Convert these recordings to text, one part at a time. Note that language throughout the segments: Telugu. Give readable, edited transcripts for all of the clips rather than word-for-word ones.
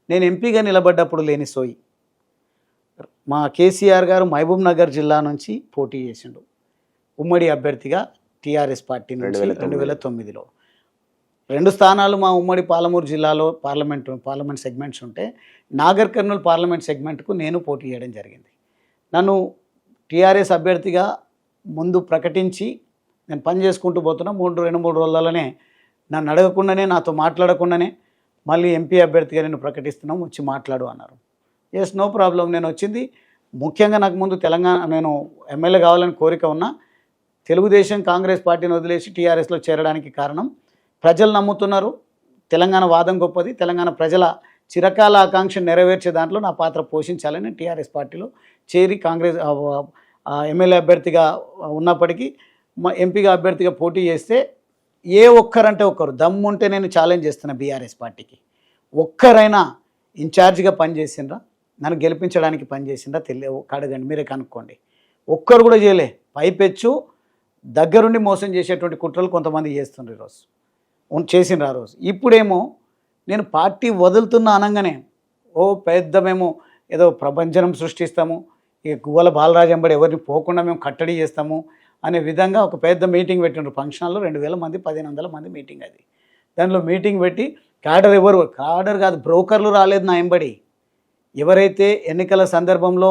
నేను ఎంపీగా నిలబడ్డప్పుడు లేని సోయి. మా కేసీఆర్ గారు మహబూబ్ నగర్ జిల్లా నుంచి పోటీ చేసిండు ఉమ్మడి అభ్యర్థిగా టీఆర్ఎస్ పార్టీ నుంచి 2009లో. 2 స్థానాలు మా ఉమ్మడి పాలమూరు జిల్లాలో పార్లమెంట్ సెగ్మెంట్స్ ఉంటే నాగర్ కర్నూలు పార్లమెంట్ సెగ్మెంట్కు నేను పోటీ చేయడం జరిగింది. నన్ను టీఆర్ఎస్ అభ్యర్థిగా ముందు ప్రకటించి నేను పని చేసుకుంటూ పోతున్నా. 2-3 రోజులలోనే నన్ను అడగకుండానే, నాతో మాట్లాడకుండానే మళ్ళీ ఎంపీ అభ్యర్థిగా నేను ప్రకటిస్తున్నాం, వచ్చి మాట్లాడు అన్నారు. Yes, no problem. నేను వచ్చింది ముఖ్యంగా నాకు ముందు నేను ఎమ్మెల్యే కావాలని కోరిక ఉన్నా, తెలుగుదేశం కాంగ్రెస్ పార్టీని వదిలేసి టీఆర్ఎస్లో చేరడానికి కారణం ప్రజలు నమ్ముతున్నారు, తెలంగాణ వాదం గొప్పది, తెలంగాణ ప్రజల చిరకాల ఆకాంక్ష నెరవేర్చే దాంట్లో నా పాత్ర పోషించాలని టీఆర్ఎస్ పార్టీలో చేరి కాంగ్రెస్ ఎమ్మెల్యే అభ్యర్థిగా ఉన్నప్పటికీ ఎంపీగా అభ్యర్థిగా పోటీ చేస్తే ఏ ఒక్కరంటే ఒక్కరు దమ్ముంటే నేను ఛాలెంజ్ చేస్తున్నా బీఆర్ఎస్ పార్టీకి, ఒక్కరైనా ఇన్ఛార్జిగా పనిచేసిండ్రా, నన్ను గెలిపించడానికి పనిచేసిండ్రా అడగండి, మీరే కనుక్కోండి. ఒక్కరు కూడా చేయలే. పైపెచ్చు దగ్గరుండి మోసం చేసేటువంటి కుట్రలు కొంతమంది చేస్తుండ్రు ఈరోజు, చేసిండ్రు ఆ రోజు. ఇప్పుడేమో నేను పార్టీ వదులుతున్న అనగానే మేము ఏదో ప్రపంచం సృష్టిస్తాము, ఇక గువ్వల బాలరాజు ఎంబడి ఎవరిని పోకుండా మేము కట్టడి చేస్తాము అనే విధంగా ఒక పెద్ద మీటింగ్ పెట్టిండ్రు. ఫంక్షన్లో 2000 మంది 1500 మంది మీటింగ్. అది దానిలో మీటింగ్ పెట్టి కాడర్ కాదు, బ్రోకర్లు రాలేదు నా ఎంబడి. ఎవరైతే ఎన్నికల సందర్భంలో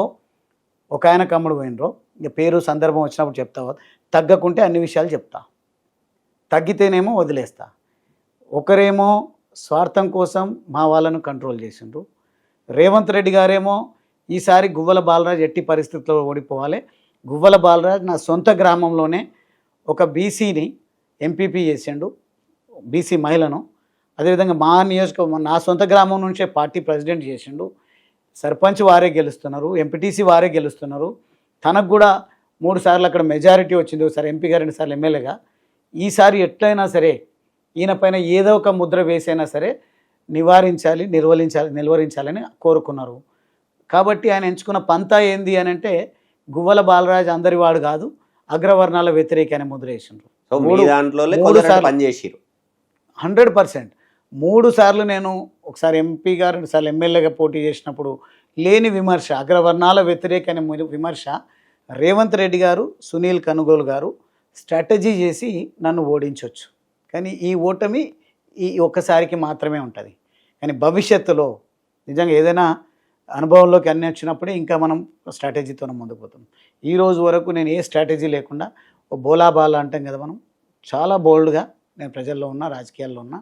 ఒక ఆయన కమ్ముడు పోయినరో, ఇక పేరు సందర్భం వచ్చినప్పుడు చెప్తావా, తగ్గకుంటే అన్ని విషయాలు చెప్తా, తగ్గితేనేమో వదిలేస్తా. ఒకరేమో స్వార్థం కోసం మా వాళ్ళను కంట్రోల్ చేసిండ్రు. రేవంత్ రెడ్డి గారేమో ఈసారి గువ్వల బాలరాజు ఎట్టి పరిస్థితుల్లో ఓడిపోవాలి, గువ్వల బాలరాజు నా సొంత గ్రామంలోనే ఒక బీసీని ఎంపీపీ చేసిండు, బీసీ మహిళను. అదేవిధంగా మా నియోజకవర్గం నా సొంత గ్రామం నుంచే పార్టీ ప్రెసిడెంట్ చేసిండు. సర్పంచ్ వారే గెలుస్తున్నారు, ఎంపీటీసీ వారే గెలుస్తున్నారు. తనకు కూడా 3 సార్లు అక్కడ మెజారిటీ వచ్చింది, ఒకసారి ఎంపీగా 2 సార్లు ఎమ్మెల్యేగా. ఈసారి ఎట్లయినా సరే ఈయన పైన ఏదో ఒక ముద్ర వేసైనా సరే నిలువరించాలని కోరుకున్నారు. కాబట్టి ఆయన ఎంచుకున్న పంతా ఏంది అని అంటే, గువ్వల బాలరాజు అందరి వాడు కాదు, అగ్రవర్ణాల వ్యతిరేక అనే ముద్ర వేసిండ్రు. 100%. 3 సార్లు నేను ఒకసారి ఎంపీగా 2 సార్లు ఎమ్మెల్యేగా పోటీ చేసినప్పుడు లేని విమర్శ, అగ్రవర్ణాల వ్యతిరేక అనే విమర్శ రేవంత్ రెడ్డి గారు, సునీల్ కనుగోలు గారు స్ట్రాటజీ చేసి నన్ను ఓడించవచ్చు. కానీ ఈ ఓటమి ఈ ఒక్కసారికి మాత్రమే ఉంటుంది. కానీ భవిష్యత్తులో నిజంగా ఏదైనా అనుభవంలోకి అన్నీ వచ్చినప్పుడే ఇంకా మనం స్ట్రాటజీతో ముందుకు పోతాం. ఈ రోజు వరకు నేను ఏ స్ట్రాటజీ లేకుండా బోలాబాలా అంటాం కదా మనం, చాలా బోల్డ్గా నేను ప్రజల్లో ఉన్నా, రాజకీయాల్లో ఉన్నా.